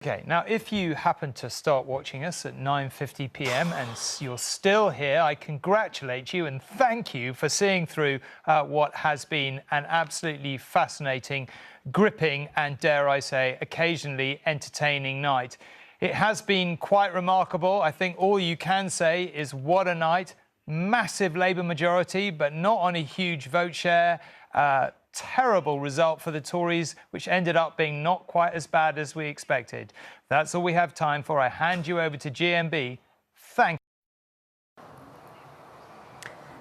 Okay, now if you happen to start watching us at 9:50 p.m. and you're still here, I congratulate you and thank you for seeing through what has been an absolutely fascinating, gripping and, dare I say, occasionally entertaining night. It has been quite remarkable. I think all you can say is what a night. Massive Labour majority, but not on a huge vote share. Terrible result for the Tories, which ended up being not quite as bad as we expected. That's all we have time for. I hand you over to GMB. Thank you.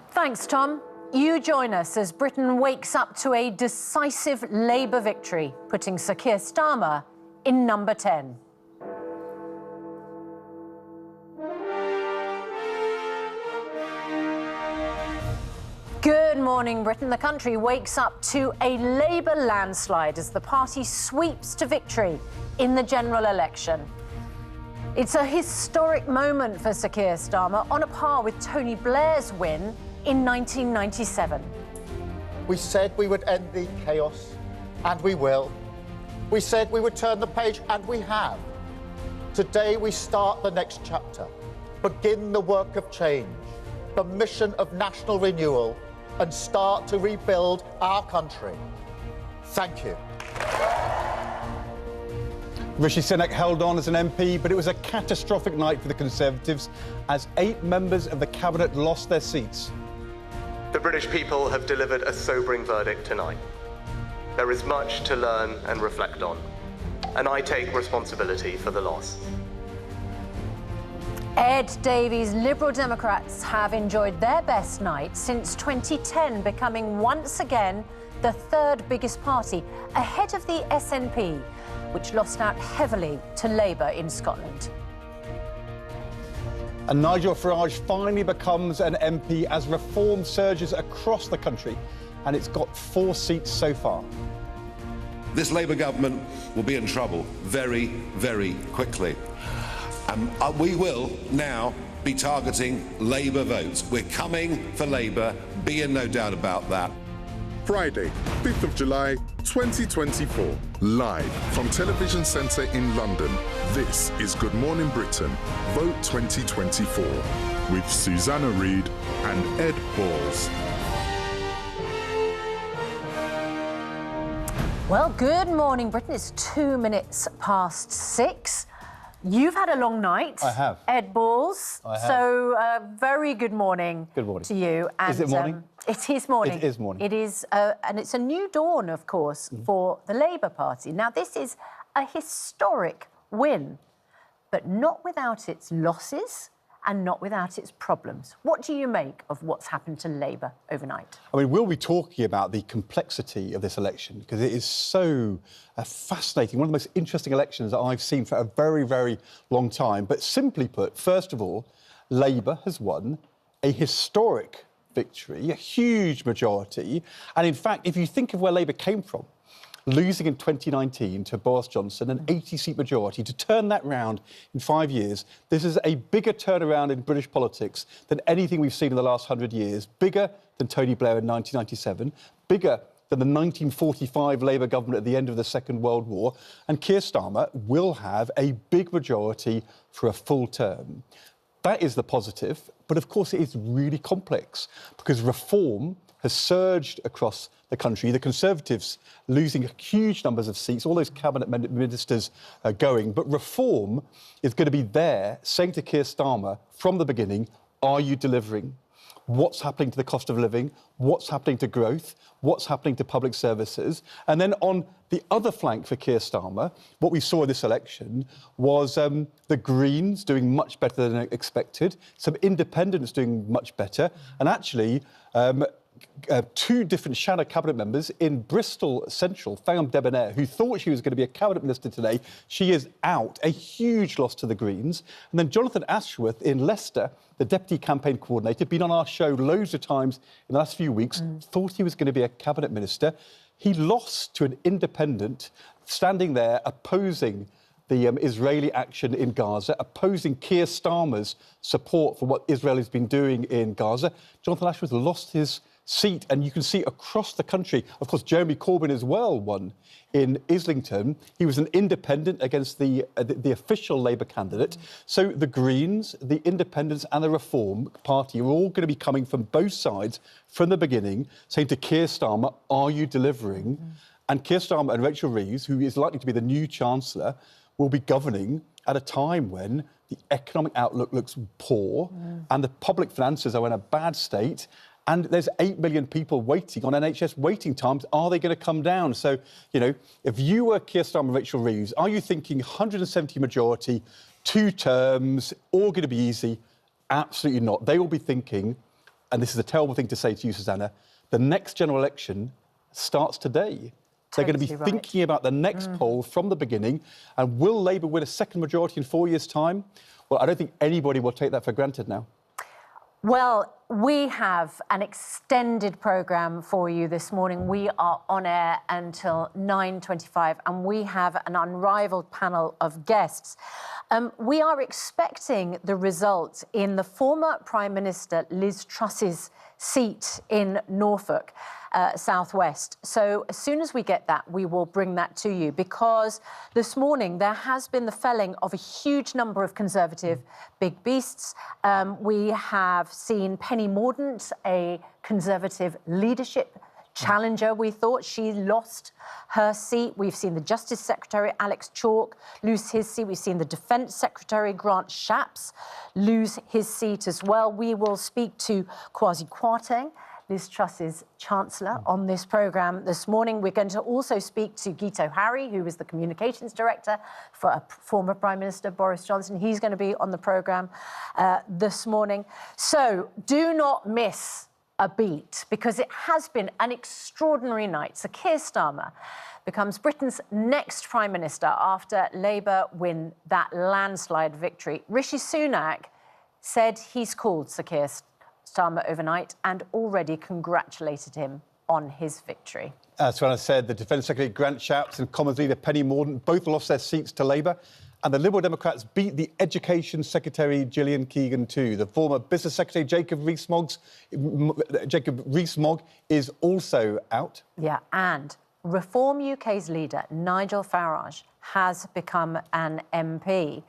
Thanks, Tom. You join us as Britain wakes up to a decisive Labour victory, putting Sir Keir Starmer in number 10. Good morning, Britain. The country wakes up to a Labour landslide as the party sweeps to victory in the general election. It's a historic moment for Sir Keir Starmer, on a par with Tony Blair's win in 1997. We said we would end the chaos, and we will. We said we would turn the page, and we have. Today we start the next chapter, begin the work of change, the mission of national renewal, and start to rebuild our country. Thank you. Rishi Sunak held on as an MP, but it was a catastrophic night for the Conservatives as 8 members of the Cabinet lost their seats. The British people have delivered a sobering verdict tonight. There is much to learn and reflect on, and I take responsibility for the loss. Ed Davey's Liberal Democrats have enjoyed their best night since 2010, becoming once again the third biggest party, ahead of the SNP, which lost out heavily to Labour in Scotland. And Nigel Farage finally becomes an MP as reform surges across the country, and it's got 4 seats so far. This Labour government will be in trouble very, very quickly. We will now be targeting Labour votes. We're coming for Labour, be in no doubt about that. Friday, 5th of July, 2024. Live from Television Centre in London, this is Good Morning Britain, Vote 2024, with Susanna Reid and Ed Balls. Well, good morning, Britain. It's 2 minutes past 6. You've had a long night. I have. Ed Balls. I have. So, very good morning. Good morning to you. And, is it morning? It is morning. It is morning. It is, and it's a new dawn, of course, for the Labour Party. Now, this is a historic win, but not without its losses and not without its problems. What do you make of what's happened to Labour overnight? I mean, we'll be talking about the complexity of this election because it is so fascinating, one of the most interesting elections that I've seen for a very, very long time. But simply put, first of all, Labour has won a historic victory, a huge majority. And in fact, if you think of where Labour came from, losing in 2019 to Boris Johnson, an 80-seat majority, to turn that round in 5 years, this is a bigger turnaround in British politics than anything we've seen in the last 100 years, bigger than Tony Blair in 1997, bigger than the 1945 Labour government at the end of the Second World War, and Keir Starmer will have a big majority for a full term. That is the positive, but of course it is really complex because reform has surged across the country. The Conservatives losing huge numbers of seats, all those cabinet ministers are going. But reform is going to be there, saying to Keir Starmer from the beginning, are you delivering? What's happening to the cost of living? What's happening to growth? What's happening to public services? And then on the other flank for Keir Starmer, what we saw in this election was the Greens doing much better than expected, some independents doing much better, and actually 2 different shadow cabinet members in Bristol Central, Fayam Debonair, who thought she was going to be a cabinet minister today. She is out, a huge loss to the Greens. And then Jonathan Ashworth in Leicester, the deputy campaign coordinator, been on our show loads of times in the last few weeks, thought he was going to be a cabinet minister. He lost to an independent standing there opposing the Israeli action in Gaza, opposing Keir Starmer's support for what Israel has been doing in Gaza. Jonathan Ashworth lost his seat, and you can see across the country. Of course, Jeremy Corbyn as well won in Islington. He was an independent against the official Labour candidate. So the Greens, the Independents and the Reform Party are all going to be coming from both sides from the beginning, saying to Keir Starmer, are you delivering? And Keir Starmer and Rachel Reid, who is likely to be the new Chancellor, will be governing at a time when the economic outlook looks poor and the public finances are in a bad state. And there's 8 million people waiting on NHS waiting times. Are they going to come down? So, you know, if you were Keir Starmer and Rachel Reid, are you thinking 170 majority, 2 terms, all going to be easy? Absolutely not. They will be thinking, and this is a terrible thing to say to you, Susanna, the next general election starts today. They're going to be thinking about the next poll from the beginning. And will Labour win a second majority in 4 years' time? Well, I don't think anybody will take that for granted now. Well, we have an extended programme for you this morning. We are on air until 9:25 and we have an unrivalled panel of guests. We are expecting the result in the former Prime Minister Liz Truss's seat in Norfolk, South West. So as soon as we get that, we will bring that to you, because this morning there has been the felling of a huge number of Conservative big beasts. We have seen Penny Mordaunt, a Conservative leadership challenger, we thought. She lost her seat. We've seen the Justice Secretary, Alex Chalk, lose his seat. We've seen the Defence Secretary, Grant Shapps, lose his seat as well. We will speak to Kwasi Kwarteng, Liz Truss's Chancellor, on this programme this morning. We're going to also speak to Gito Harry, who was the Communications Director for former Prime Minister Boris Johnson. He's going to be on the programme this morning. So do not miss a beat, because it has been an extraordinary night. So Keir Starmer becomes Britain's next Prime Minister after Labour win that landslide victory. Rishi Sunak said he's called Sir Keir Starmer overnight and already congratulated him on his victory. As Susanna said, the Defence Secretary Grant Shapps and Commons leader Penny Mordaunt both lost their seats to Labour. And the Liberal Democrats beat the Education Secretary Gillian Keegan too. The former Business Secretary Jacob Rees-Mogg is also out. Yeah, and Reform UK's leader Nigel Farage has become an MP.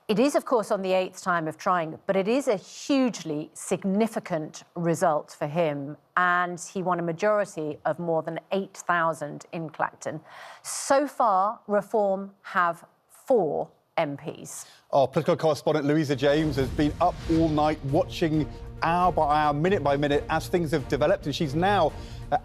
It is, of course, on the 8th time of trying, but it is a hugely significant result for him, and he won a majority of more than 8,000 in Clacton. So far, Reform have 4 MPs. Our political correspondent Louisa James has been up all night watching hour by hour, minute by minute as things have developed, and she's now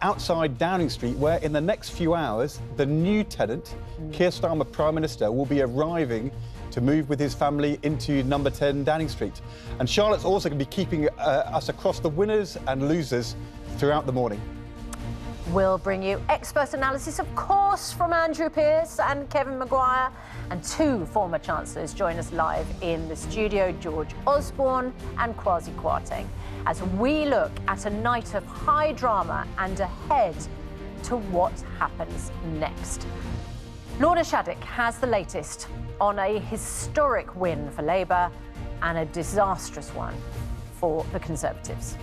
outside Downing Street, where in the next few hours the new tenant, Keir Starmer Prime Minister, will be arriving to move with his family into number 10 Downing Street. And Charlotte's also going to be keeping us across the winners and losers throughout the morning. We'll bring you expert analysis, of course, from Andrew Pearce and Kevin Maguire, and 2 former Chancellors join us live in the studio, George Osborne and Kwasi Kwarteng, as we look at a night of high drama and ahead to what happens next. Lorna Shaddock has the latest on a historic win for Labour and a disastrous one for the Conservatives.